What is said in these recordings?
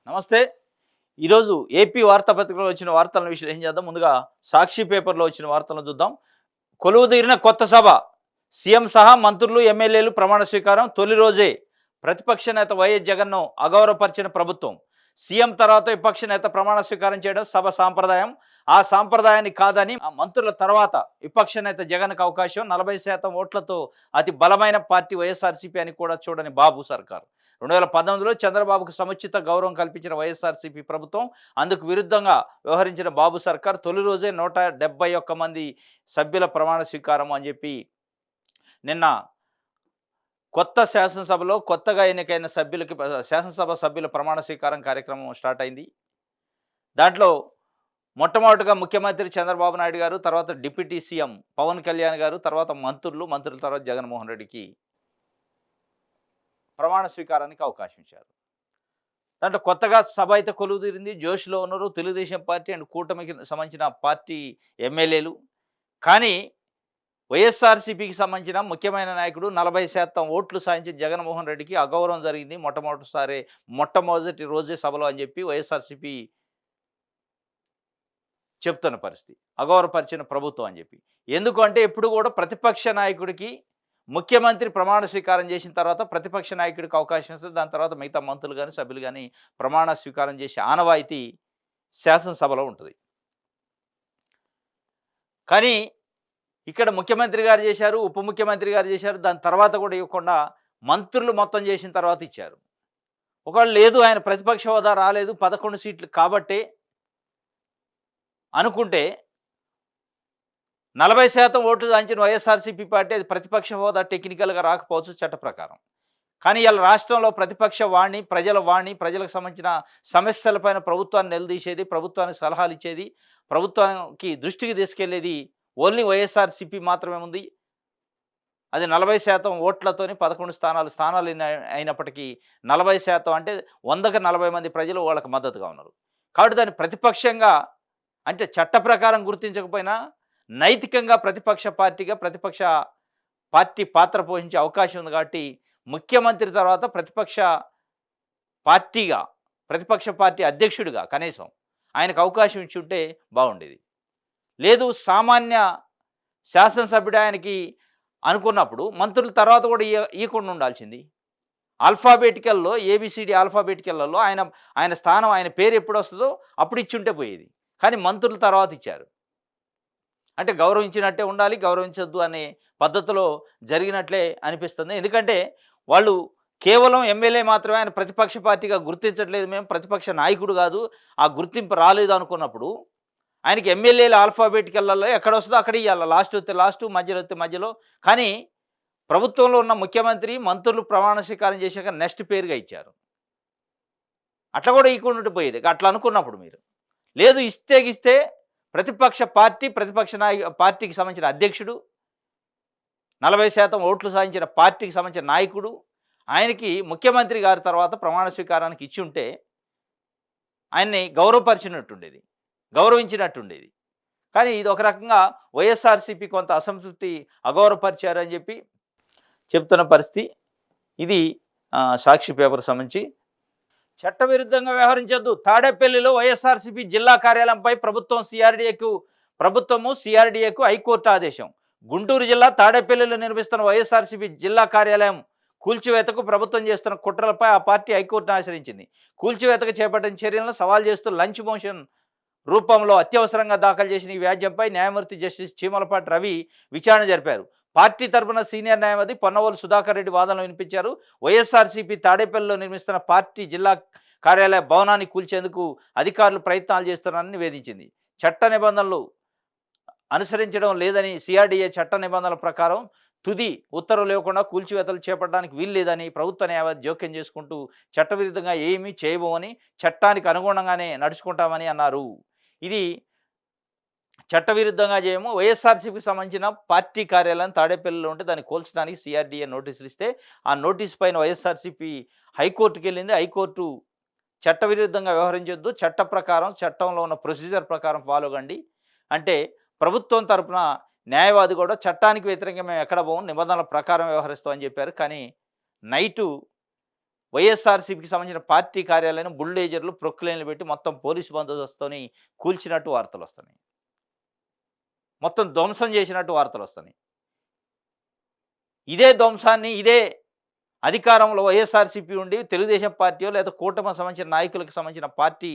నమస్తే. ఈరోజు ఏపీ వార్తాపత్రికలో వచ్చిన వార్తలను విశ్లేషణ చేద్దాం. ముందుగా సాక్షి పేపర్‌లో వచ్చిన వార్తలను చూద్దాం. కొలువుదీరిన కొత్త సభ. సీఎం సహా మంత్రులు, ఎమ్మెల్యేలు ప్రమాణ స్వీకారం. తొలి రోజే ప్రతిపక్ష నేత వైఎస్ జగన్‌ను అగౌరవపరిచిన ప్రభుత్వం. సీఎం తర్వాత విపక్ష నేత ప్రమాణ స్వీకారం చేయడం సభ సాంప్రదాయం. ఆ సాంప్రదాయాన్ని కాదని ఆ మంత్రుల తర్వాత విపక్ష నేత జగన్‌కు అవకాశం. 40% ఓట్లతో అతి బలమైన పార్టీ వైఎస్ఆర్‌సీపీ అని కూడా చూడని బాబు సర్కార్. 2019లో చంద్రబాబుకు సముచిత గౌరవం కల్పించిన వైఎస్ఆర్‌సీపీ ప్రభుత్వం, అందుకు విరుద్ధంగా వ్యవహరించిన బాబు సర్కార్ తొలి రోజే 171 మంది సభ్యుల ప్రమాణ స్వీకారం అని చెప్పి నిన్న కొత్త శాసనసభలో కొత్తగా ఎన్నికైన సభ్యులకి శాసనసభ సభ్యుల ప్రమాణ స్వీకారం కార్యక్రమం స్టార్ట్ అయింది. దాంట్లో మొట్టమొదటిగా ముఖ్యమంత్రి చంద్రబాబు నాయుడు గారు, తర్వాత డిప్యూటీ సీఎం పవన్ కళ్యాణ్ గారు, తర్వాత మంత్రుల తర్వాత జగన్మోహన్ రెడ్డికి ప్రమాణ స్వీకారానికి అవకాశం ఇచ్చారు. దాంట్లో కొత్తగా సభ అయితే కొలువుదీరింది. జోష్‌లో ఉన్నారు తెలుగుదేశం పార్టీ అండ్ కూటమికి సంబంధించిన పార్టీ ఎమ్మెల్యేలు. కానీ వైఎస్ఆర్‌సీపీకి సంబంధించిన ముఖ్యమైన నాయకుడు 40% ఓట్లు సాధించిన జగన్మోహన్ రెడ్డికి అగౌరవం జరిగింది. మొట్టమొదటి రోజే సభలో అని చెప్పి వైఎస్ఆర్‌సీపీ చెప్తున్న పరిస్థితి. అగౌరవపరిచిన ప్రభుత్వం అని చెప్పి. ఎందుకు అంటే ఎప్పుడు కూడా ప్రతిపక్ష నాయకుడికి ముఖ్యమంత్రి ప్రమాణ స్వీకారం చేసిన తర్వాత ప్రతిపక్ష నాయకుడికి అవకాశం ఇస్తే దాని తర్వాత మిగతా మంత్రులు గాని, సభ్యులు గాని ప్రమాణ స్వీకారం చేసే ఆనవాయితీ శాసనసభలో ఉంటది. కానీ ఇక్కడ ముఖ్యమంత్రి గారు చేశారు, ఉప ముఖ్యమంత్రి గారు చేశారు. దాని తర్వాత కూడా ఇవ్వకుండా మంత్రులు మొత్తం చేసిన తర్వాత ఇచ్చారు. ఒకవేళ లేదు ఆయన ప్రతిపక్ష హోదా రాలేదు 11 సీట్లు కాబట్టే అనుకుంటే 40% ఓట్లు సాధించిన వైఎస్ఆర్‌సీపీ పార్టీ అది ప్రతిపక్ష హోదా టెక్నికల్‌గా రాకపోవచ్చు చట్ట ప్రకారం. కానీ ఇయాల రాష్ట్రంలో ప్రతిపక్ష వాణి, ప్రజల వాణి, ప్రజలకు సంబంధించిన సమస్యలపైన ప్రభుత్వాన్ని నిలదీసేది, ప్రభుత్వానికి సలహాలిచ్చేది, ప్రభుత్వానికి దృష్టికి తీసుకెళ్లేది ఓన్లీ వైఎస్ఆర్‌సీపీ మాత్రమే ఉంది. అది 40% ఓట్లతోని 11 స్థానాలు అయినప్పటికీ 40% అంటే 100కి 40 మంది ప్రజలు వాళ్ళకి మద్దతుగా ఉన్నారు. కాబట్టి దాన్ని ప్రతిపక్షంగా అంటే చట్ట ప్రకారం గుర్తించకపోయినా నైతికంగా ప్రతిపక్ష పార్టీ పాత్ర పోషించే అవకాశం ఉంది కాబట్టి ముఖ్యమంత్రి తర్వాత ప్రతిపక్ష పార్టీ అధ్యక్షుడిగా కనీసం ఆయనకు అవకాశం ఇచ్చి ఉంటే బాగుండేది. లేదు సామాన్య శాసనసభ్యుడు ఆయనకి అనుకున్నప్పుడు మంత్రుల తర్వాత కూడా ఇవ్వకుండా ఉండాల్సింది. ఆల్ఫాబెటికల్లో ఏబిసిడి ఆల్ఫాబెటికల్లలో ఆయన స్థానం ఆయన పేరు ఎప్పుడు వస్తుందో అప్పుడు ఇచ్చుంటే పోయేది. కానీ మంత్రుల తర్వాత ఇచ్చారు. అంటే గౌరవించినట్టే ఉండాలి, గౌరవించొద్దు అనే పద్ధతిలో జరిగినట్లే అనిపిస్తుంది. ఎందుకంటే వాళ్ళు కేవలం ఎమ్మెల్యే మాత్రమే ఆయన ప్రతిపక్ష పార్టీగా గుర్తించట్లేదు, మేము ప్రతిపక్ష నాయకుడు కాదు, ఆ గుర్తింపు రాలేదు అనుకున్నప్పుడు ఆయనకి ఎమ్మెల్యేలు ఆల్ఫాబెటికల్లలో ఎక్కడ వస్తుందో అక్కడ ఇవ్వాలి. లాస్ట్ వస్తే లాస్ట్, మధ్యలో వస్తే మధ్యలో. కానీ ప్రభుత్వంలో ఉన్న ముఖ్యమంత్రి, మంత్రులు ప్రమాణ స్వీకారం చేశాక నెక్స్ట్ పేరుగా ఇచ్చారు. అట్లా కూడా ఇవ్వకుండా పోయేది అట్లా అనుకున్నప్పుడు మీరు. లేదు ఇస్తే ప్రతిపక్ష పార్టీకి సంబంధించిన అధ్యక్షుడు, 40% ఓట్లు సాధించిన పార్టీకి సంబంధించిన నాయకుడు, ఆయనకి ముఖ్యమంత్రి గారి తర్వాత ప్రమాణ స్వీకారానికి ఇచ్చి ఉంటే ఆయన్ని గౌరవించినట్టుండేది. కానీ ఇది ఒక రకంగా వైఎస్ఆర్‌సీపీ కొంత అసంతృప్తి అగౌరవపరిచారు అని చెప్పి చెప్తున్న పరిస్థితి. ఇది సాక్షి పేపర్ సంబంధించి. చట్టవిరుద్ధంగా వ్యవహరించొద్దు. తాడేపల్లిలో వైఎస్ఆర్‌సీపీ జిల్లా కార్యాలయంపై ప్రభుత్వము సిఆర్‌డీఏకు హైకోర్టు ఆదేశం. గుంటూరు జిల్లా తాడేపల్లిలో నిర్మిస్తున్న వైఎస్ఆర్‌సీపీ జిల్లా కార్యాలయం కూల్చివేతకు ప్రభుత్వం చేస్తున్న కుట్రలపై ఆ పార్టీ హైకోర్టును ఆశ్రయించింది. కూల్చివేతకు చేపట్టిన చర్యలను సవాల్ చేస్తూ లంచ్ మోషన్ రూపంలో అత్యవసరంగా దాఖలు చేసిన ఈ వ్యాజ్యంపై న్యాయమూర్తి జస్టిస్ చీమలపాటి రవి విచారణ జరిపారు. పార్టీ తరపున సీనియర్ న్యాయవాది పొన్నవోలు సుధాకర్ రెడ్డి వాదనలు వినిపించారు. వైఎస్ఆర్‌సీపీ తాడేపల్లిలో నిర్మిస్తున్న పార్టీ జిల్లా కార్యాలయ భవనాన్ని కూల్చేందుకు అధికారులు ప్రయత్నాలు చేస్తున్నారని నివేదించింది. చట్ట నిబంధనలు అనుసరించడం లేదని, సిఆర్‌డీఏ చట్ట నిబంధనల ప్రకారం తుది ఉత్తర్వులు లేకుండా కూల్చివేతలు చేపట్టడానికి వీలు లేదని ప్రభుత్వ న్యాయవాది జోక్యం చేసుకుంటూ చట్టవిరుద్ధంగా ఏమీ చేయబోమని, చట్టానికి అనుగుణంగానే నడుచుకుంటామని అన్నారు. ఇది చట్టవిరుద్ధంగా చేయము. వైఎస్ఆర్‌సీపీకి సంబంధించిన పార్టీ కార్యాలయం తాడేపల్లిలో ఉంటే దాన్ని కూల్చడానికి సిఆర్‌డీఏ నోటీసులు ఇస్తే ఆ నోటీస్ పైన వైఎస్ఆర్‌సీపీ హైకోర్టుకి వెళ్ళింది. హైకోర్టు చట్టవిరుద్ధంగా వ్యవహరించొద్దు, చట్టంలో ఉన్న ప్రొసీజర్ ప్రకారం ఫాలో కండి అంటే ప్రభుత్వం తరపున న్యాయవాది కూడా చట్టానికి వ్యతిరేకంగా మేము ఎక్కడ పోము, నిబంధనల ప్రకారం వ్యవహరిస్తామని చెప్పారు. కానీ నైటు వైఎస్ఆర్సీపీకి సంబంధించిన పార్టీ కార్యాలయం బుల్డేజర్లు ప్రొక్లైన్లు పెట్టి మొత్తం పోలీసు బందోబస్తుతోని కూల్చినట్టు వార్తలొస్తున్నాయి. మొత్తం ధ్వంసం చేసినట్టు వార్తలొస్తున్నాయి. ఇదే ధ్వంసాన్ని ఇదే అధికారంలో వైఎస్ఆర్సీపీ ఉండి తెలుగుదేశం పార్టీయో లేదా కూటమికి సంబంధించిన నాయకులకు సంబంధించిన పార్టీ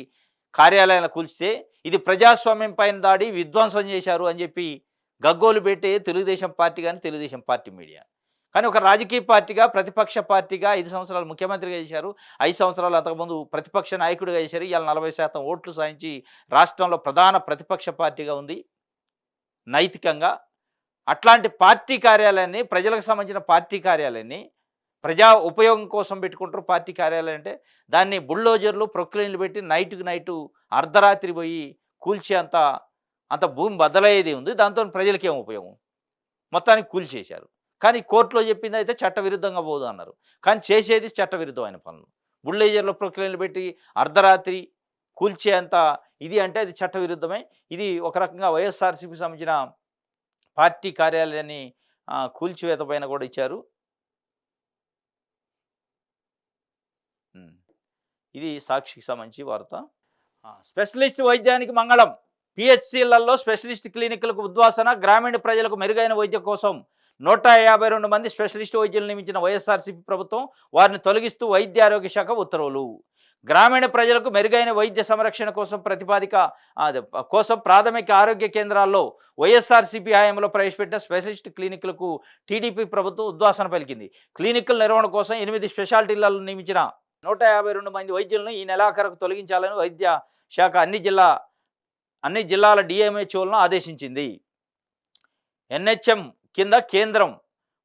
కార్యాలయాలను కూల్చితే ఇది ప్రజాస్వామ్యం పైన దాడి, విధ్వంసం చేశారు అని చెప్పి గగ్గోలు పెట్టే తెలుగుదేశం పార్టీ కానీ తెలుగుదేశం పార్టీ మీడియా. కానీ ఒక రాజకీయ పార్టీగా, ప్రతిపక్ష పార్టీగా 5 సంవత్సరాలు ముఖ్యమంత్రిగా చేశారు. 5 సంవత్సరాలు అంతకుముందు ప్రతిపక్ష నాయకుడిగా చేశారు. ఇవాళ 40% ఓట్లు సాధించి రాష్ట్రంలో ప్రధాన ప్రతిపక్ష పార్టీగా ఉంది నైతికంగా. అట్లాంటి పార్టీ కార్యాలయాన్ని, ప్రజలకు సంబంధించిన పార్టీ కార్యాలయాన్ని ప్రజా ఉపయోగం కోసం పెట్టుకుంటారు పార్టీ కార్యాలయం అంటే. దాన్ని బుల్డోజర్లు, ప్రొక్లైన్లు పెట్టి నైట్‌కి నైటు అర్ధరాత్రి పోయి కూల్చే అంత అంత భూమి బద్దలయ్యేది ఉంది. దాంతో ప్రజలకేం ఉపయోగం? మొత్తానికి కూల్చేశారు. కానీ కోర్టులో చెప్పిందయితే చట్టవిరుద్ధంగా పోదు అన్నారు. కానీ చేసేది చట్టవిరుద్ధమైన పనులు. బుల్డోజర్లు, ప్రొక్లైన్లు పెట్టి అర్ధరాత్రి కూల్చే అంత ఇది అంటే అది చట్టవిరుద్ధమే. ఇది ఒక రకంగా వైఎస్ఆర్‌సీపీకి సంబంధించిన పార్టీ కార్యాలయాన్ని కూల్చివేత పైన కూడా ఇచ్చారు. ఇది సాక్షికి సంబంధించి వార్త. స్పెషలిస్ట్ వైద్యానికి మంగళం. పిహెచ్సిలలో స్పెషలిస్ట్ క్లినిక్లకు ఉద్వాసన. గ్రామీణ ప్రజలకు మెరుగైన వైద్యం కోసం 152 మంది స్పెషలిస్ట్ వైద్యులు నియమించిన వైఎస్ఆర్సీపీ ప్రభుత్వం వారిని తొలగిస్తూ వైద్య ఆరోగ్య శాఖ ఉత్తర్వులు. గ్రామీణ ప్రజలకు మెరుగైన వైద్య సంరక్షణ కోసం కోసం ప్రాథమిక ఆరోగ్య కేంద్రాల్లో వైఎస్ఆర్సీపీ హయాంలో ప్రవేశపెట్టిన స్పెషలిస్ట్ క్లినిక్లకు టీడీపీ ప్రభుత్వం ఉద్వాసన పలికింది. క్లినిక్ల నిర్వహణ కోసం 8 స్పెషాలిటీలలో నియమించిన 152 మంది వైద్యులను ఈ నెలాఖరుకు తొలగించాలని వైద్య శాఖ అన్ని జిల్లాల డిఎంహెచ్ఓలను ఆదేశించింది. ఎన్హెచ్ఎం కింద కేంద్రం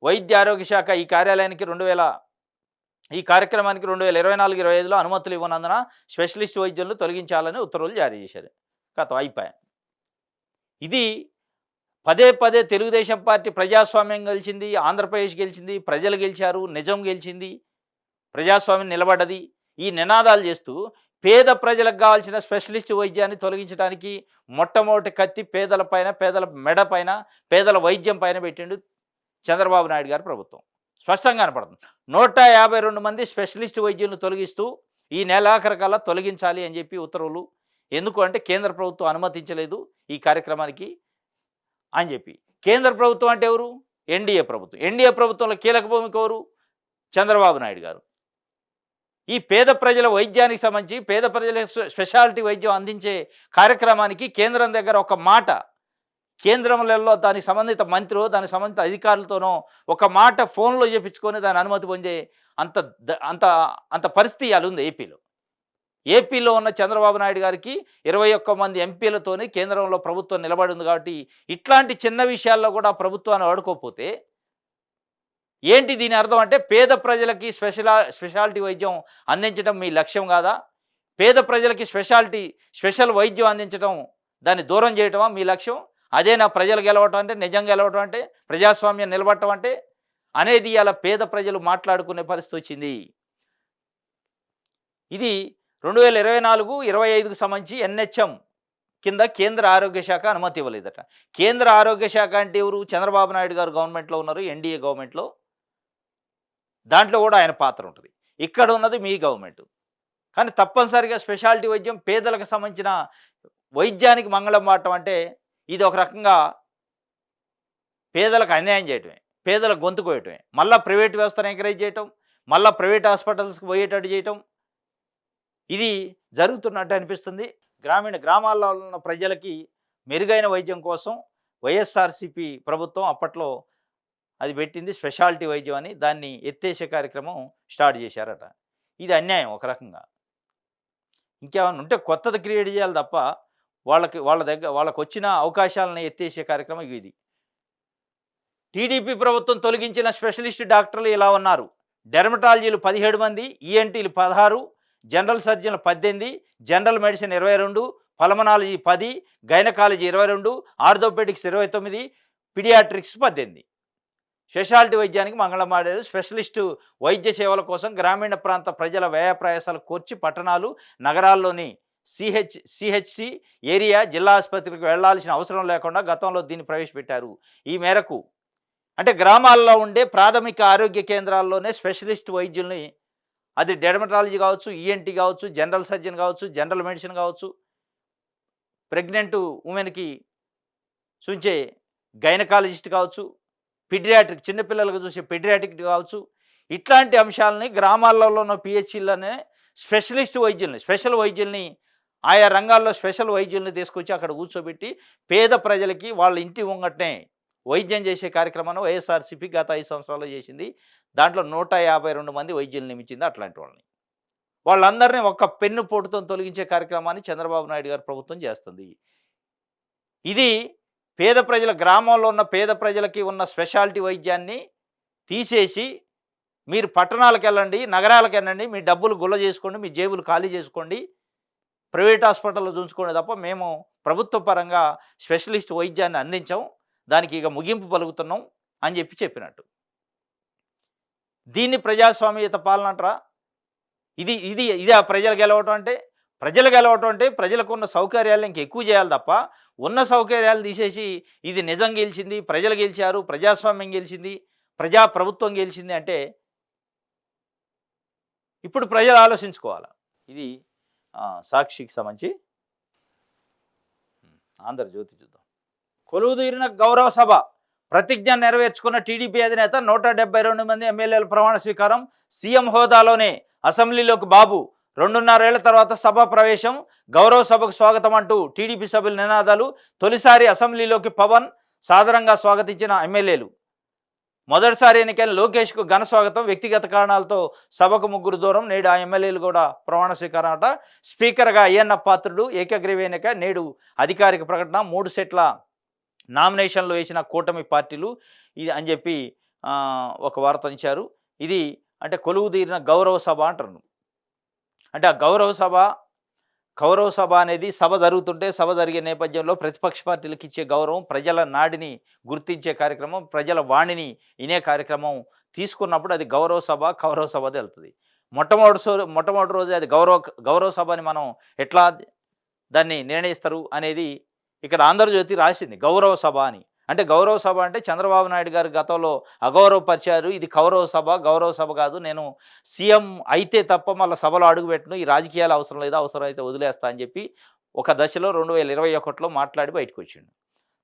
వైద్య ఆరోగ్య శాఖ ఈ కార్యక్రమానికి 2024-25లో అనుమతులు ఇవ్వనందున స్పెషలిస్ట్ వైద్యులను తొలగించాలని ఉత్తర్వులు జారీ చేశారు. కథం అయిపోయాయి. ఇది పదే పదే తెలుగుదేశం పార్టీ ప్రజాస్వామ్యం గెలిచింది, ఆంధ్రప్రదేశ్ గెలిచింది, ప్రజలు గెలిచారు, నిజం గెలిచింది, ప్రజాస్వామ్యం నిలబడ్డది, ఈ నినాదాలు చేస్తూ పేద ప్రజలకు కావాల్సిన స్పెషలిస్ట్ వైద్యాన్ని తొలగించడానికి మొట్టమొదటి కత్తి పేదల పైన, పేదల మెడ పైన, పేదల వైద్యం పైన పెట్టిండు చంద్రబాబు నాయుడు గారి ప్రభుత్వం. స్పష్టంగా కనపడుతుంది. 152 మంది స్పెషలిస్ట్ వైద్యులను తొలగిస్తూ ఈ నెలాఖరుకల్లా తొలగించాలి అని చెప్పి ఉత్తర్వులు. ఎందుకు అంటే కేంద్ర ప్రభుత్వం అనుమతించలేదు ఈ కార్యక్రమానికి అని చెప్పి. కేంద్ర ప్రభుత్వం అంటే ఎవరు? ఎన్డీఏ ప్రభుత్వం. ఎన్డీఏ ప్రభుత్వంలో కీలక భూమిక ఎవరు? చంద్రబాబు నాయుడు గారు. ఈ పేద ప్రజల వైద్యానికి సంబంధించి పేద ప్రజల స్పెషాలిటీ వైద్యం అందించే కార్యక్రమానికి కేంద్రం దగ్గర ఒక మాట, కేంద్రంలో దానికి సంబంధిత మంత్రో దానికి సంబంధిత అధికారులతోనో ఒక మాట ఫోన్లో చేపించుకొని దాని అనుమతి పొందే అంత అంత అంత పరిస్థితి అలా ఉంది ఏపీలో. ఏపీలో ఉన్న చంద్రబాబు నాయుడు గారికి 21 మంది ఎంపీలతోని కేంద్రంలో ప్రభుత్వం నిలబడి ఉంది. కాబట్టి ఇట్లాంటి చిన్న విషయాల్లో కూడా ప్రభుత్వాన్ని వాడుకోకపోతే ఏంటి దీని అర్థం అంటే పేద ప్రజలకి స్పెషాలిటీ వైద్యం అందించడం మీ లక్ష్యం కాదా? పేద ప్రజలకి స్పెషల్ వైద్యం అందించడం దాన్ని దూరం చేయటమా మీ లక్ష్యం? అదేనా ప్రజలు గెలవటం అంటే, నిజం గెలవటం అంటే, ప్రజాస్వామ్యం నిలబడటం అంటే అనేది అలా పేద ప్రజలు మాట్లాడుకునే పరిస్థితి వచ్చింది. ఇది 2024-25కు సంబంధించి ఎన్హెచ్ఎం కింద కేంద్ర ఆరోగ్య శాఖ అనుమతి ఇవ్వలేదట. కేంద్ర ఆరోగ్య శాఖ అంటే ఎవరు? చంద్రబాబు నాయుడు గారు గవర్నమెంట్లో ఉన్నారు, ఎన్డీఏ గవర్నమెంట్లో. దాంట్లో కూడా ఆయన పాత్ర ఉంటుంది. ఇక్కడ ఉన్నది మీ గవర్నమెంట్. కానీ తప్పనిసరిగా స్పెషాలిటీ వైద్యం పేదలకు సంబంధించిన వైద్యానికి మంగళం వాడటం అంటే ఇది ఒక రకంగా పేదలకు అన్యాయం చేయటమే, పేదల గొంతు కోయటమే. మళ్ళీ ప్రైవేట్ వ్యవస్థను ఎంకరేజ్ చేయటం, మళ్ళీ ప్రైవేట్ హాస్పిటల్స్కి పోయేటట్టు చేయటం, ఇది జరుగుతున్నట్టు అనిపిస్తుంది. గ్రామాల్లో ఉన్న ప్రజలకి మెరుగైన వైద్యం కోసం వైఎస్ఆర్సీపీ ప్రభుత్వం అప్పట్లో అది పెట్టింది స్పెషాలిటీ వైద్యం అని. దాన్ని ఎత్తేసే కార్యక్రమం స్టార్ట్ చేశారట. ఇది అన్యాయం ఒక రకంగా. ఇంకేమన్నా ఉంటే కొత్తది క్రియేట్ చేయాలి తప్ప వాళ్ళకు వచ్చిన అవకాశాలను ఎత్తేసే కార్యక్రమం ఇది. టీడీపీ ప్రభుత్వం తొలగించిన స్పెషలిస్ట్ డాక్టర్లు ఇలా ఉన్నారు. డెర్మటాలజీలు 17 మంది, ఈఎన్టీలు 16, జనరల్ సర్జన్లు 18, general medicine 22, pulmonology 10, gynaecology 22, orthopaedics 29, paediatrics 18. Speciality వైద్యానికి మంగళం వాడేది. స్పెషలిస్టు వైద్య సేవల కోసం గ్రామీణ ప్రాంత ప్రజల వ్యయ ప్రయాసాలు కోర్చి పట్టణాలు, నగరాల్లోని సిహెచ్సి ఏరియా, జిల్లా ఆసుపత్రికి వెళ్లాల్సిన అవసరం లేకుండా గతంలో దీన్ని ప్రవేశపెట్టారు. ఈ మేరకు అంటే గ్రామాల్లో ఉండే ప్రాథమిక ఆరోగ్య కేంద్రాల్లోనే స్పెషలిస్ట్ వైద్యుల్ని అది డెర్మటాలజీ కావచ్చు, ఈఎన్టీ కావచ్చు, జనరల్ సర్జన్ కావచ్చు, జనరల్ మెడిసిన్ కావచ్చు, ప్రెగ్నెంట్ ఉమెన్కి చూసే గైనకాలజిస్ట్ కావచ్చు, పిడియాట్రిక్ చిన్నపిల్లలకు చూసే పిడియాట్రిక్ కావచ్చు, ఇట్లాంటి అంశాలని గ్రామాలలో ఉన్న పిహెచ్సిలోనే స్పెషల్ వైద్యుల్ని ఆయా రంగాల్లో స్పెషల్ వైద్యుల్ని తీసుకొచ్చి అక్కడ కూర్చోబెట్టి పేద ప్రజలకి వాళ్ళ ఇంటి ముంగటనే వైద్యం చేసే కార్యక్రమాన్ని వైఎస్ఆర్సీపీ గత 5 సంవత్సరాల్లో చేసింది. దాంట్లో 152 మంది వైద్యులు నియమించింది అట్లాంటి వాళ్ళని. వాళ్ళందరినీ ఒక్క పెన్ను పోటుతో తొలగించే కార్యక్రమాన్ని చంద్రబాబు నాయుడు గారి ప్రభుత్వం చేస్తుంది. ఇది పేద ప్రజల గ్రామంలో ఉన్న పేద ప్రజలకి ఉన్న స్పెషాలిటీ వైద్యాన్ని తీసేసి మీరు పట్టణాలకెళ్ళండి, నగరాలకెళ్ళండి, మీ డబ్బులు గుల్ల చేసుకోండి, మీ జేబులు ఖాళీ చేసుకోండి, ప్రైవేట్ హాస్పిటల్లో చూసుకోండి తప్ప మేము ప్రభుత్వ పరంగా స్పెషలిస్ట్ వైద్యాన్ని అందించాం, దానికి ఇక ముగింపు పలుకుతున్నాం అని చెప్పినట్టు. దీన్ని ప్రజాస్వామ్యత పాలన అంటారా? ఇది ఇది ఇదే ప్రజలు గెలవటం అంటే? ప్రజలు గెలవటం అంటే ప్రజలకు ఉన్న సౌకర్యాలను ఇంకెక్కువ చేయాలి తప్ప ఉన్న సౌకర్యాలు తీసేసి ఇది నిజం గెలిచింది, ప్రజలు గెలిచారు, ప్రజాస్వామ్యం గెలిచింది, ప్రభుత్వం గెలిచింది అంటే ఇప్పుడు ప్రజలు ఆలోచించుకోవాలి. ఇది సాక్షికి సంబంధించి ఆంధ్రజ్యోతి చూద్దాం. కొలువుదీరిన గౌరవ సభ ప్రతిజ్ఞ నెరవేర్చుకున్న టీడీపీ అధినేత 172 మంది ఎమ్మెల్యేల ప్రమాణ స్వీకారం. సీఎం హోదాలోనే అసెంబ్లీలోకి బాబు. 2.5 ఏళ్ల తర్వాత సభ ప్రవేశం. గౌరవ సభకు స్వాగతం అంటూ టీడీపీ సభ్యుల నినాదాలు. తొలిసారి అసెంబ్లీలోకి పవన్ సాదరంగా స్వాగతించిన ఎమ్మెల్యేలు. మొదటిసారి ఎన్నికైన లోకేష్కు ఘన స్వాగతం. వ్యక్తిగత కారణాలతో సభకు 3 దూరం. నేడు ఆ ఎమ్మెల్యేలు కూడా ప్రమాణ స్వీకారం అట. స్పీకర్గా అయ్యన్న పాత్రుడు ఏకగ్రీవ ఎన్నిక. నేడు అధికారిక ప్రకటన. 3 సెట్ల నామినేషన్లు వేసిన కూటమి పార్టీలు ఇది అని చెప్పి ఒక వార్త ఇచ్చారు. ఇది అంటే కొలువు తీరిన గౌరవ సభ అంటారు. అంటే ఆ గౌరవ సభ అనేది సభ జరుగుతుంటే సభ జరిగే నేపథ్యంలో ప్రతిపక్ష పార్టీలకు ఇచ్చే గౌరవం, ప్రజల నాడిని గుర్తించే కార్యక్రమం, ప్రజల వాణిని వినే కార్యక్రమం తీసుకున్నప్పుడు అది గౌరవ సభ వెళ్తుంది. మొట్టమొదటి రోజు అది గౌరవ సభ అని మనం ఎట్లా దాన్ని నిర్ణయిస్తారు అనేది ఇక్కడ ఆంధ్రజ్యోతి రాసింది. గౌరవ సభ అని. అంటే గౌరవ సభ అంటే చంద్రబాబు నాయుడు గారు గతంలో అగౌరవపరిచారు. ఇది గౌరవ సభ కాదు, నేను సీఎం అయితే తప్ప మళ్ళీ సభలో అడుగుపెట్టను, ఈ రాజకీయాలు అవసరం లేదు, అవసరమైతే వదిలేస్తా అని చెప్పి ఒక దశలో 2021లో మాట్లాడి బయటకు వచ్చిండు.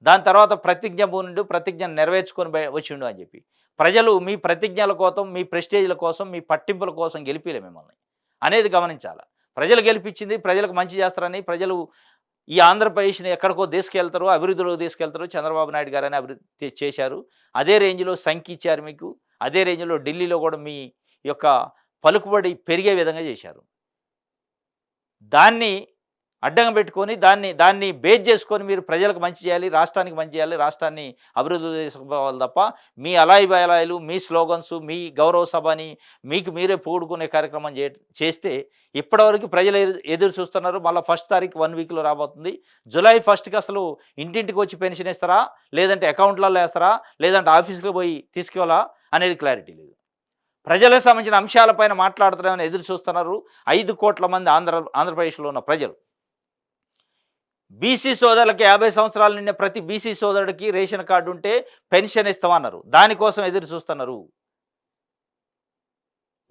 దాని తర్వాత ప్రతిజ్ఞ నెరవేర్చుకొని వచ్చిండు అని చెప్పి ప్రజలు మీ ప్రతిజ్ఞల కోసం, మీ ప్రెస్టేజ్ల కోసం, మీ పట్టింపుల కోసం గెలిపిలే మిమ్మల్ని అనేది గమనించాలి. ప్రజలు గెలిపించింది ప్రజలకు మంచి చేస్తారని, ప్రజలు ఈ ఆంధ్రప్రదేశ్ని ఎక్కడికో తీసుకెళ్తారో, అభివృద్ధిలో తీసుకెళ్తారో చంద్రబాబు నాయుడు గారని అభివృద్ధి చేశారు. అదే రేంజ్లో సంఖ్య ఇచ్చారు మీకు. అదే రేంజ్లో ఢిల్లీలో కూడా మీ యొక్క పలుకుబడి పెరిగే విధంగా చేశారు. దాన్ని అడ్డంగా పెట్టుకొని దాన్ని బేస్ చేసుకొని మీరు ప్రజలకు మంచి చేయాలి, రాష్ట్రానికి మంచి చేయాలి, రాష్ట్రాన్ని అభివృద్ధి చేసుకోవాలి తప్ప మీ అలాయిలు, మీ స్లోగన్స్, మీ గౌరవ సభని మీకు మీరే పోడుకునే కార్యక్రమం చేస్తే ఇప్పటివరకు ప్రజలు ఎదురు చూస్తున్నారు. మళ్ళీ 1st తారీఖు 1 వీక్లో రాబోతుంది. జూలై 1స్ట్కి అసలు ఇంటింటికి వచ్చి పెన్షన్ ఇస్తారా, లేదంటే అకౌంట్లలో వేస్తారా, లేదంటే ఆఫీస్కి పోయి తీసుకెళ్ళా అనేది క్లారిటీ లేదు. ప్రజలకు సంబంధించిన అంశాలపైన మాట్లాడుతున్నామని ఎదురు చూస్తున్నారు 5 కోట్ల మంది ఆంధ్రప్రదేశ్లో ఉన్న ప్రజలు. బీసీ సోదరులకి 50 సంవత్సరాలు నిండిన ప్రతి బీసీ సోదరుడికి రేషన్ కార్డు ఉంటే పెన్షన్ ఇస్తామన్నారు. దానికోసం ఎదురు చూస్తున్నారు.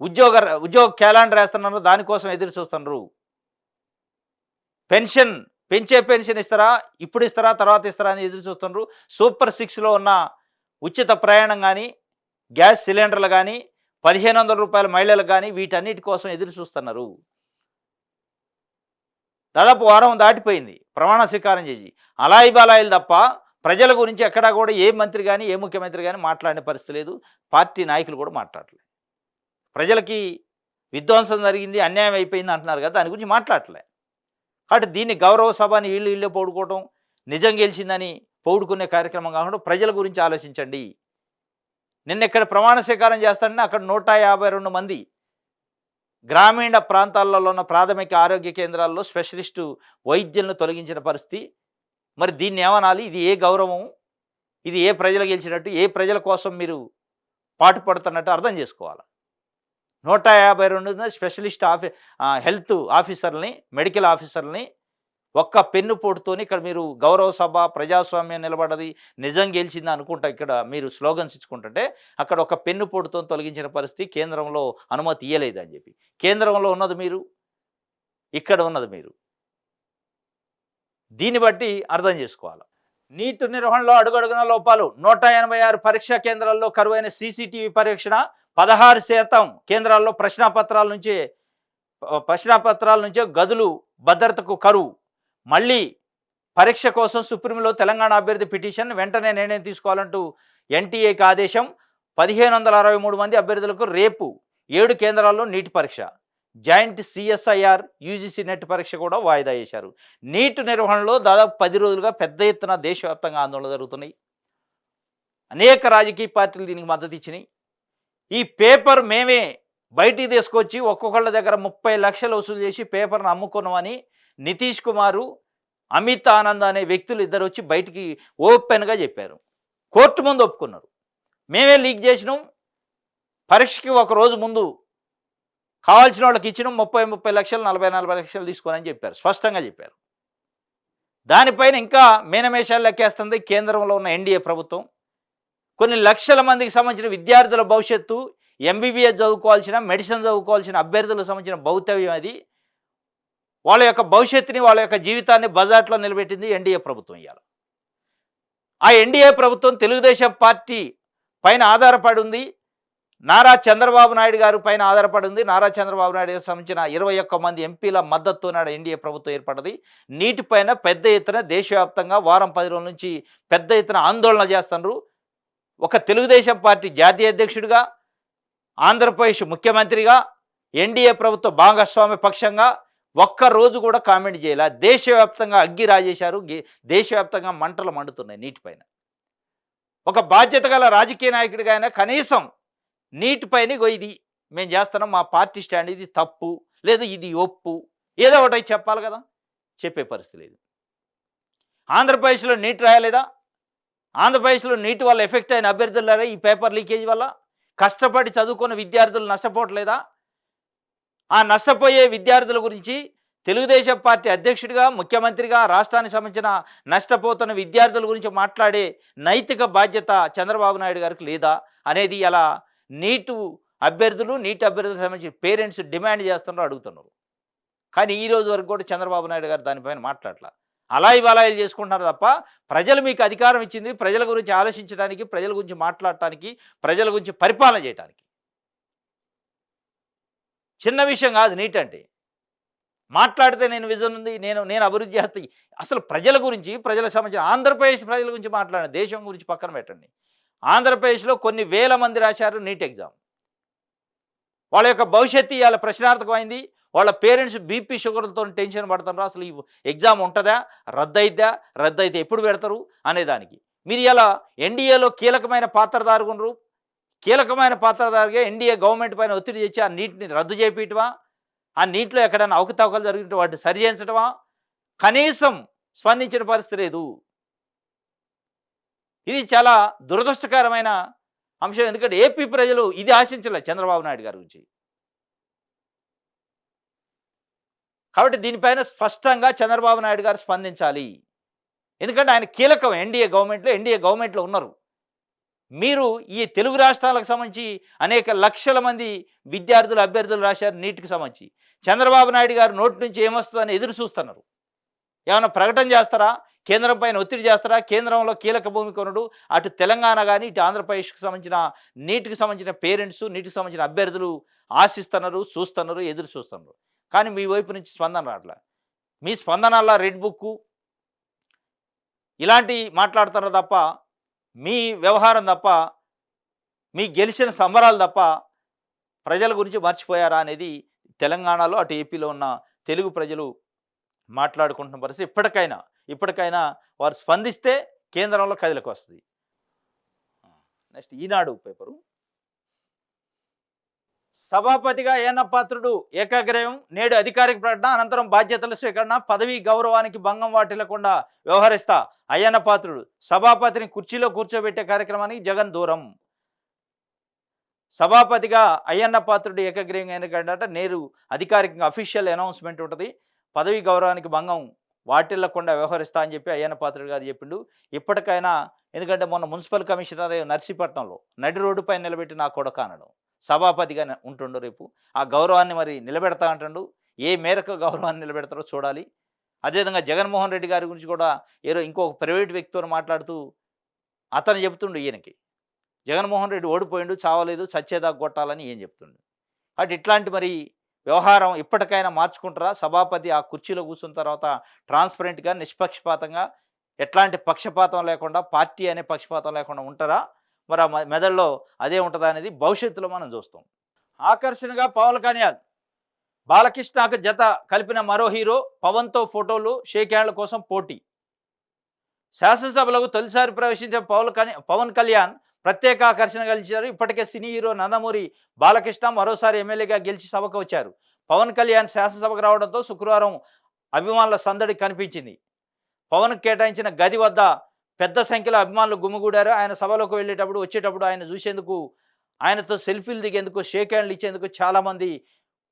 ఉద్యోగ క్యాలెండర్ వేస్తున్నారు, దానికోసం ఎదురు చూస్తున్నారు. పెంచే పెన్షన్ ఇస్తారా, ఇప్పుడు ఇస్తారా, తర్వాత ఇస్తారా అని ఎదురు చూస్తున్నారు. సూపర్ 6లో ఉన్న ఉచిత ప్రయాణం కానీ, గ్యాస్ సిలిండర్లు కానీ, 1500 రూపాయల మహిళలకు కానీ వీటన్నిటి కోసం ఎదురు చూస్తున్నారు. దాదాపు వారం దాటిపోయింది ప్రమాణ స్వీకారం చేసి. అలాయిలు తప్ప ప్రజల గురించి ఎక్కడా కూడా ఏ మంత్రి కానీ ఏ ముఖ్యమంత్రి కానీ మాట్లాడిన పరిస్థితి లేదు. పార్టీ నాయకులు కూడా మాట్లాడలేదు. ప్రజలకి విధ్వంసం జరిగింది, అన్యాయం అయిపోయింది అంటున్నారు కదా, దాని గురించి మాట్లాడలే. కాబట్టి దీన్ని గౌరవ సభని వీళ్ళే పౌడుకోవడం, నిజం గెలిచిందని పౌడుకునే కార్యక్రమం కాకుండా ప్రజల గురించి ఆలోచించండి. నిన్న ఇక్కడ ప్రమాణ స్వీకారం చేస్తాడని అక్కడ 152 మంది గ్రామీణ ప్రాంతాలలో ఉన్న ప్రాథమిక ఆరోగ్య కేంద్రాల్లో స్పెషలిస్టు వైద్యులను తొలగించిన పరిస్థితి. మరి దీన్ని ఏమనాలి? ఇది ఏ గౌరవం? ఇది ఏ ప్రజలు గెలిచినట్టు? ఏ ప్రజల కోసం మీరు పాటుపడుతున్నట్టు అర్థం చేసుకోవాలి. 152 స్పెషలిస్ట్ హెల్త్ ఆఫీసర్లని, మెడికల్ ఆఫీసర్లని ఒక్క పెన్ను పోటుతోని ఇక్కడ మీరు గౌరవ సభ, ప్రజాస్వామ్యం నిలబడ్డది, నిజం గెలిచింది అనుకుంటా ఇక్కడ మీరు స్లోగన్స్ ఇచ్చుకుంటుంటే, అక్కడ ఒక పెన్ను పోటుతోని తొలగించిన పరిస్థితి కేంద్రంలో అనుమతి ఇయ్యలేదని చెప్పి. కేంద్రంలో ఉన్నది మీరు, ఇక్కడ ఉన్నది మీరు. దీన్ని బట్టి అర్థం చేసుకోవాలి. నీట్ నిర్వహణలో అడుగడుగున లోపాలు. 186 పరీక్షా కేంద్రాల్లో కరువైన సీసీటీవీ పరీక్షణ. 16% కేంద్రాల్లో ప్రశ్నాపత్రాల నుంచే గదులు భద్రతకు కరువు. మళ్ళీ పరీక్ష కోసం సుప్రీంలో తెలంగాణ అభ్యర్థి పిటిషన్. వెంటనే నిర్ణయం తీసుకోవాలంటూ ఎన్టీఏకి ఆదేశం. 1563 మంది అభ్యర్థులకు రేపు 7 కేంద్రాల్లో నీట్ పరీక్ష. జాయింట్ సిఎస్ఐఆర్ యూజీసీ నెట్ పరీక్ష కూడా వాయిదా వేశారు. నీట్ నిర్వహణలో దాదాపు 10 రోజులుగా పెద్ద ఎత్తున దేశవ్యాప్తంగా ఆందోళన జరుగుతున్నాయి. అనేక రాజకీయ పార్టీలు దీనికి మద్దతు ఇచ్చినాయి. ఈ పేపర్ మేమే బయటికి తీసుకొచ్చి ఒక్కొక్కళ్ళ దగ్గర 30 లక్షలు వసూలు చేసి పేపర్ను అమ్ముకున్నామని నితీష్ కుమారు, అమిత్ ఆనంద్ అనే వ్యక్తులు ఇద్దరు వచ్చి బయటికి ఓపెన్గా చెప్పారు. కోర్టు ముందు ఒప్పుకున్నారు. మేమే లీక్ చేసినాం, పరీక్షకి ఒక రోజు ముందు కావాల్సిన వాళ్ళకి ఇచ్చినాం, 30 లక్షలు 40 లక్షలు తీసుకోనని చెప్పారు, స్పష్టంగా చెప్పారు. దానిపైన ఇంకా మేనమేషాలు లెక్కేస్తుంది కేంద్రంలో ఉన్న ఎన్డీఏ ప్రభుత్వం. కొన్ని లక్షల మందికి సంబంధించిన విద్యార్థుల భవిష్యత్తు, ఎంబీబీఎస్ చదువుకోవాల్సిన, మెడిసిన్ చదువుకోవాల్సిన అభ్యర్థులకు సంబంధించిన భౌతవ్యం అది. వాళ్ళ యొక్క భవిష్యత్తుని, వాళ్ళ యొక్క జీవితాన్ని బజార్లో నిలబెట్టింది ఎన్డీఏ ప్రభుత్వం. ఇవాళ ఆ ఎన్డీఏ ప్రభుత్వం తెలుగుదేశం పార్టీ పైన ఆధారపడి ఉంది, నారా చంద్రబాబు నాయుడు గారి పైన ఆధారపడి ఉంది. నారా చంద్రబాబు నాయుడు గారికి సంబంధించిన 21 మంది ఎంపీల మద్దతుతో నాడు ఎన్డీఏ ప్రభుత్వం ఏర్పడ్డది. నీటి పైన పెద్ద ఎత్తున దేశవ్యాప్తంగా వారం 10 రోజుల నుంచి పెద్ద ఎత్తున ఆందోళన చేస్తున్నారు. ఒక తెలుగుదేశం పార్టీ జాతీయ అధ్యక్షుడిగా, ఆంధ్రప్రదేశ్ ముఖ్యమంత్రిగా, ఎన్డీఏ ప్రభుత్వ భాగస్వామ్య పక్షంగా ఒక్కరోజు కూడా కామెంట్ చేయాల. దేశవ్యాప్తంగా అగ్గి రాజేశారు. దేశవ్యాప్తంగా మంటలు మండుతున్నాయి నీటిపైన. ఒక బాధ్యత గల రాజకీయ నాయకుడిగా అయినా కనీసం నీటిపైన ఇది మేము చేస్తున్నాం, మా పార్టీ స్టాండ్, ఇది తప్పు లేదా ఇది ఒప్పు, ఏదో ఒకటి చెప్పాలి కదా. చెప్పే పరిస్థితి లేదు. ఆంధ్రప్రదేశ్లో నీట్ రాయలేదా? ఆంధ్రప్రదేశ్లో నీటి వల్ల ఎఫెక్ట్ అయిన అభ్యర్థులారా ఈ పేపర్ లీకేజ్ వల్ల? కష్టపడి చదువుకున్న విద్యార్థులు నష్టపోవట్లేదా? ఆ నష్టపోయే విద్యార్థుల గురించి తెలుగుదేశం పార్టీ అధ్యక్షుడిగా, ముఖ్యమంత్రిగా రాష్ట్రానికి సంబంధించిన నష్టపోతున్న విద్యార్థుల గురించి మాట్లాడే నైతిక బాధ్యత చంద్రబాబు నాయుడు గారికి లేదా అనేది అలా నీటి అభ్యర్థులకు సంబంధించిన పేరెంట్స్ డిమాండ్ చేస్తున్నారు, అడుగుతున్నారు. కానీ ఈ రోజు వరకు కూడా చంద్రబాబు నాయుడు గారు దానిపైన మాట్లాడలా. అలాయి బలాయిలు చేసుకుంటున్నారు తప్ప, ప్రజలు మీకు అధికారం ఇచ్చింది ప్రజల గురించి ఆలోచించడానికి, ప్రజల గురించి మాట్లాడటానికి, ప్రజల గురించి పరిపాలన చేయడానికి. చిన్న విషయం కాదు నీట్ అంటే. మాట్లాడితే నేను విజన్ ఉంది, నేను అభివృద్ధి చేస్తా. అసలు ప్రజల గురించి, ప్రజలకు సంబంధించిన ఆంధ్రప్రదేశ్ ప్రజల గురించి మాట్లాడండి, దేశం గురించి పక్కన పెట్టండి. ఆంధ్రప్రదేశ్లో కొన్ని వేల మంది రాశారు నీట్ ఎగ్జామ్. వాళ్ళ యొక్క భవిష్యత్తు ఇవాళ ప్రశ్నార్థకమైంది. వాళ్ళ పేరెంట్స్ బీపీ షుగర్లతో టెన్షన్ పడుతున్నారు. అసలు ఈ ఎగ్జామ్ ఉంటుందా, రద్దయితే ఎప్పుడు పెడతారు అనేదానికి. మీరు ఇలా ఎన్డీఏలో కీలకమైన పాత్రదారుకున్నారు. కీలకమైన పాత్రధారిగా ఎన్డీఏ గవర్నమెంట్ పైన ఒత్తిడి తెచ్చి ఆ నీటిని రద్దు చేయించటమా, ఆ నీటిలో ఎక్కడైనా అవకతవకలు జరిగితే వాటిని సరిచేయించడమా? కనీసం స్పందించిన పరిస్థితి లేదు. ఇది చాలా దురదృష్టకరమైన అంశం. ఎందుకంటే ఏపీ ప్రజలు ఇది ఆశించలేదు చంద్రబాబు నాయుడు గారి గురించి. కాబట్టి దీనిపైన స్పష్టంగా చంద్రబాబు నాయుడు గారు స్పందించాలి. ఎందుకంటే ఆయన కీలకం ఎన్డీఏ గవర్నమెంట్లో ఉన్నారు. మీరు ఈ తెలుగు రాష్ట్రాలకు సంబంధించి అనేక లక్షల మంది విద్యార్థులు, అభ్యర్థులు రాశారు నీటికి సంబంధించి. చంద్రబాబు నాయుడు గారు నోటి నుంచి ఏమొస్తుందని ఎదురు చూస్తున్నారు. ఏమైనా ప్రకటన చేస్తారా? కేంద్రం పైన ఒత్తిడి చేస్తారా? కేంద్రంలో కీలక భూమిక ఉన్నాడు. అటు తెలంగాణ కానీ, ఇటు ఆంధ్రప్రదేశ్కి సంబంధించిన నీటికి సంబంధించిన పేరెంట్స్, నీటికి సంబంధించిన అభ్యర్థులు ఆశిస్తున్నారు, చూస్తున్నారు, ఎదురు చూస్తున్నారు. కానీ మీ వైపు నుంచి స్పందన రావట్లే. మీ స్పందనల్లా రెడ్ బుక్కు ఇలాంటి మాట్లాడుతున్నారు తప్ప, మీ వ్యవహారం తప్ప, మీ గెలిచిన సంబరాలు తప్ప ప్రజల గురించి మర్చిపోయారా అనేది తెలంగాణలో, అటు ఏపీలో ఉన్న తెలుగు ప్రజలు మాట్లాడుకుంటున్న పరిస్థితి. ఇప్పటికైనా వారు స్పందిస్తే కేంద్రంలో కదిలికి వస్తుంది. నెక్స్ట్ ఈనాడు పేపరు. సభాపతిగా అయ్యన్న పాత్రుడు ఏకాగ్రయం, నేడు అధికారిక ప్రకటన, అనంతరం బాధ్యతల స్వీకరణ. పదవి గౌరవానికి భంగం వాటిల్లకుండా వ్యవహరిస్తా అయ్యన్న పాత్రుడు. సభాపతిని కుర్చీలో కూర్చోబెట్టే కార్యక్రమానికి జగన్ దూరం. సభాపతిగా అయ్యన్న పాత్రుడు ఏకగ్రీవంగా ఎన్నికయ్యాడట. నేడు అధికారికంగా అఫీషియల్ అనౌన్స్మెంట్ ఉంటుంది. పదవి గౌరవానికి భంగం వాటిల్లకుండా వ్యవహరిస్తా అని చెప్పి అయ్యన్న పాత్రుడు గారు చెప్పిండు. ఇప్పటికైనా ఎందుకంటే మొన్న మున్సిపల్ కమిషనర్ నర్సీపట్నంలో నడి రోడ్డుపై నిలబెట్టి నా కొడకా అనడం. సభాపతిగా ఉంటుండు రేపు. ఆ గౌరవాన్ని మరి నిలబెడతా అంటుండు. ఏ మేరకు గౌరవాన్ని నిలబెడతారో చూడాలి. అదేవిధంగా జగన్మోహన్ రెడ్డి గారి గురించి కూడా ఏదో ఇంకొక ప్రైవేట్ వ్యక్తితో మాట్లాడుతూ అతను చెప్తుండు ఈయనకి. జగన్మోహన్ రెడ్డి ఓడిపోయిండు, చావలేదు, చచ్చేదాకా కొట్టాలని ఈయన చెప్తుండు. కాబట్టి ఇట్లాంటి మరి వ్యవహారం ఇప్పటికైనా మార్చుకుంటారా? సభాపతి ఆ కుర్చీలో కూర్చున్న తర్వాత ట్రాన్స్‌పరెంట్‌గా, నిష్పక్షపాతంగా ఎట్లాంటి పక్షపాతం లేకుండా, పార్టీ అనే పక్షపాతం లేకుండా ఉంటారా? మరి ఆ మెదడులో అదే ఉంటదా అనేది భవిష్యత్తులో మనం చూస్తాం. ఆకర్షణగా పవన్ కళ్యాణ్, బాలకృష్ణకు జత కలిపిన మరో హీరో పవన్‌తో ఫోటోలు, షేక్ హ్యాండ్‌ల కోసం పోటీ. శాసనసభలోకి తొలిసారి ప్రవేశించిన పవన్ కళ్యాణ్ ప్రత్యేక ఆకర్షణ గెలిచారు. ఇప్పటికే సినీ హీరో నందమూరి బాలకృష్ణ మరోసారి ఎమ్మెల్యేగా గెలిచి సభకు వచ్చారు. పవన్ కళ్యాణ్ శాసనసభకు రావడంతో శుక్రవారం అభిమానుల సందడి కనిపించింది. పవన్కు కేటాయించిన గది వద్ద పెద్ద సంఖ్యలో అభిమానులు గుమిగూడారు. ఆయన సభలోకి వెళ్ళేటప్పుడు, వచ్చేటప్పుడు ఆయన చూసేందుకు, ఆయనతో సెల్ఫీలు దిగేందుకు, షేక్ హ్యాండ్లు ఇచ్చేందుకు చాలామంది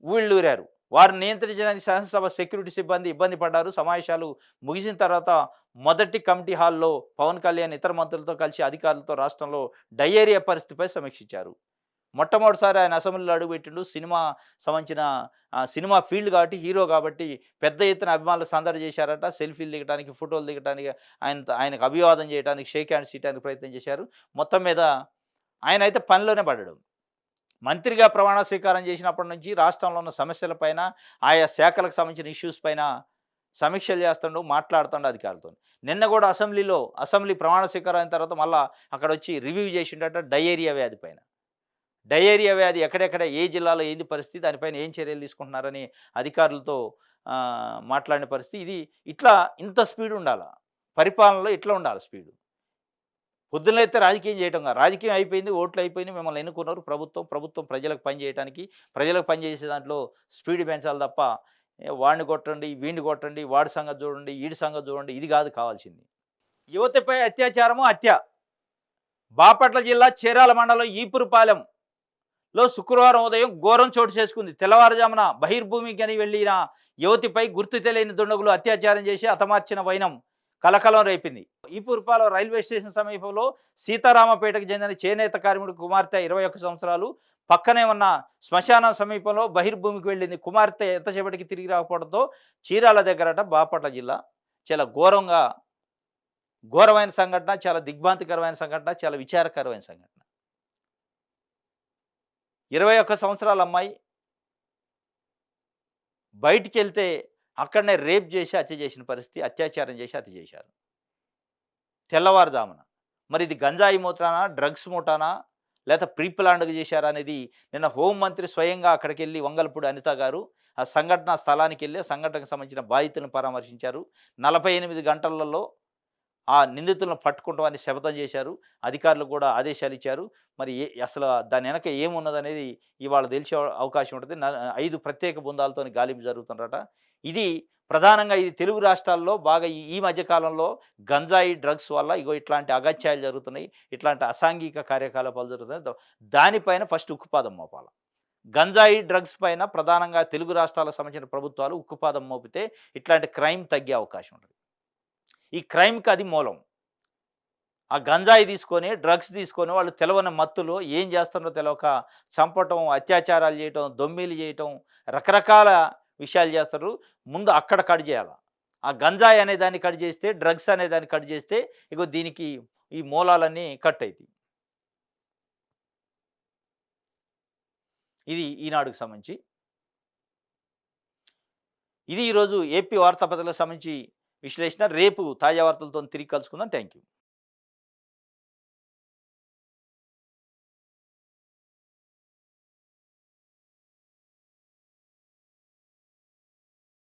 ఊళ్ళూరారు. వారిని నియంత్రించడానికి శాసనసభ సెక్యూరిటీ సిబ్బంది ఇబ్బంది పడ్డారు. సమావేశాలు ముగిసిన తర్వాత మొదటి కమిటీ హాల్లో పవన్ కళ్యాణ్ ఇతర మంత్రులతో కలిసి అధికారులతో రాష్ట్రంలో డయేరియా పరిస్థితిపై సమీక్షించారు. మొట్టమొదటిసారి ఆయన అసెంబ్లీలో అడుగుపెట్టిండు. సినిమా సంబంధించిన సినిమా ఫీల్డ్ కాబట్టి, హీరో కాబట్టి పెద్ద ఎత్తున అభిమానులు సందడి చేశారట. సెల్ఫీలు దిగడానికి, ఫోటోలు దిగడానికి, ఆయనకు అభివాదం చేయడానికి, షేక్ హ్యాండ్స్ ఇవ్వడానికి ప్రయత్నం చేశారు. మొత్తం మీద ఆయన అయితే పనిలోనే పడ్డాడు. మంత్రిగా ప్రమాణ స్వీకారం చేసినప్పటి నుంచి రాష్ట్రంలో ఉన్న సమస్యలపైన, ఆయా శాఖలకు సంబంధించిన ఇష్యూస్ పైన సమీక్షలు చేస్తుండు, మాట్లాడుతుండు అధికారులతో. నిన్న కూడా అసెంబ్లీ ప్రమాణ స్వీకారం అయిన తర్వాత మళ్ళా అక్కడ వచ్చి రివ్యూ చేసిండట డయేరియా వ్యాధి పైన. డయేరియా వ్యాధి ఎక్కడెక్కడ, ఏ జిల్లాలో ఏంది పరిస్థితి, దానిపైన ఏం చర్యలు తీసుకుంటున్నారని అధికారులతో మాట్లాడిన పరిస్థితి. ఇది ఇట్లా ఇంత స్పీడ్ ఉండాలా, పరిపాలనలో ఇట్లా ఉండాలి స్పీడు. పొద్దునైతే రాజకీయం చేయటం కాదు. రాజకీయం అయిపోయింది, ఓట్లు అయిపోయినాయి, మిమ్మల్ని ఎన్నుకున్నారు ప్రభుత్వం ప్రజలకు పని చేయడానికి, ప్రజలకు పని చేసే దాంట్లో స్పీడ్ పెంచాలి తప్ప వాడిని కొట్టండి, వీడిని కొట్టండి, వాడి సంగతి చూడండి, ఈడి సంగతి చూడండి, ఇది కాదు కావాల్సింది. యువతిపై అత్యాచారము, హత్య. బాపట్ల జిల్లా చీరాల మండలం ఈపురపాలెంలో శుక్రవారం ఉదయం ఘోరం చోటు చేసుకుంది. తెల్లవారుజామున బహిర్భూమికి వెళ్ళిన యువతిపై గుర్తు తెలియని దుండగులు అత్యాచారం చేసి హతమార్చిన వైనం కలకలం రేపింది. ఈపూర్పాలెం రైల్వే స్టేషన్ సమీపంలో సీతారామపేటకు చెందిన చేనేత కార్మికుడి కుమార్తె 21 సంవత్సరాలు పక్కనే ఉన్న శ్మశానం సమీపంలో బహిర్భూమికి వెళ్ళింది. కుమార్తె ఎంతసేపటికి తిరిగి రాకపోవడంతో చీరాల దగ్గరట బాపట్ల జిల్లా చాలా ఘోరమైన సంఘటన, చాలా దిగ్భ్రాంతికరమైన సంఘటన, చాలా విచారకరమైన సంఘటన. 21 సంవత్సరాల అమ్మాయి బయటికెళ్తే అక్కడనే రేప్ చేసి హత్య చేసిన పరిస్థితి, అత్యాచారం చేసి హత్య చేశారు తెల్లవారుజామున. మరి ఇది గంజాయి మూటానా, డ్రగ్స్ మూటానా, లేకపోతే ప్రీ ప్లాన్డ్‌గా చేశారా అనేది నిన్న హోంమంత్రి స్వయంగా అక్కడికెళ్ళి వంగలపూడి అనిత గారు ఆ సంఘటనా స్థలానికి వెళ్ళి, సంఘటనకు సంబంధించిన బాధితులను పరామర్శించారు. 48 గంటలలో ఆ నిందితులను పట్టుకుంటామని శపథం చేశారు. అధికారులు కూడా ఆదేశాలు ఇచ్చారు. మరి అసలు దాని వెనక ఏమున్నదనేది ఇవాళ తెలిసే అవకాశం ఉంటుంది. 5 ప్రత్యేక బృందాలతోని గాలింపు జరుగుతుందట. ఇది ప్రధానంగా ఇది తెలుగు రాష్ట్రాల్లో బాగా ఈ మధ్య కాలంలో గంజాయి, డ్రగ్స్ వల్ల ఇగో ఇట్లాంటి అగత్యాలు జరుగుతున్నాయి. ఇట్లాంటి అసాంఘిక కార్యకలాపాలు జరుగుతున్నాయి. దానిపైన ఫస్ట్ ఉక్కుపాదం మోపాల. గంజాయి, డ్రగ్స్ పైన ప్రధానంగా తెలుగు రాష్ట్రాలకు సంబంధించిన ప్రభుత్వాలు ఉక్కుపాదం మోపితే ఇట్లాంటి క్రైమ్ తగ్గే అవకాశం ఉంటుంది. ఈ క్రైమ్‌కి అది మూలం. ఆ గంజాయి తీసుకొని, డ్రగ్స్ తీసుకొని వాళ్ళు తెలవని మత్తులో ఏం చేస్తున్నారో తెలవక చంపటం, అత్యాచారాలు చేయటం, దొమ్మీలు చేయటం, రకరకాల విషయాలు చేస్తారు. ముందు అక్కడ కట్ చేయాల. ఆ గంజాయి అనే దాన్ని కట్ చేస్తే, డ్రగ్స్ అనే దాన్ని కట్ చేస్తే ఇగో దీనికి ఈ మూలాలన్నీ కట్ అయితాయి. ఇది ఈనాడుకు సంబంధించి. ఇది ఈరోజు ఏపీ వార్తాపత్రికలకు సంబంధించి విశ్లేషణ. రేపు తాజా వార్తలతో తిరిగి కలుసుకుందాం. Thank you.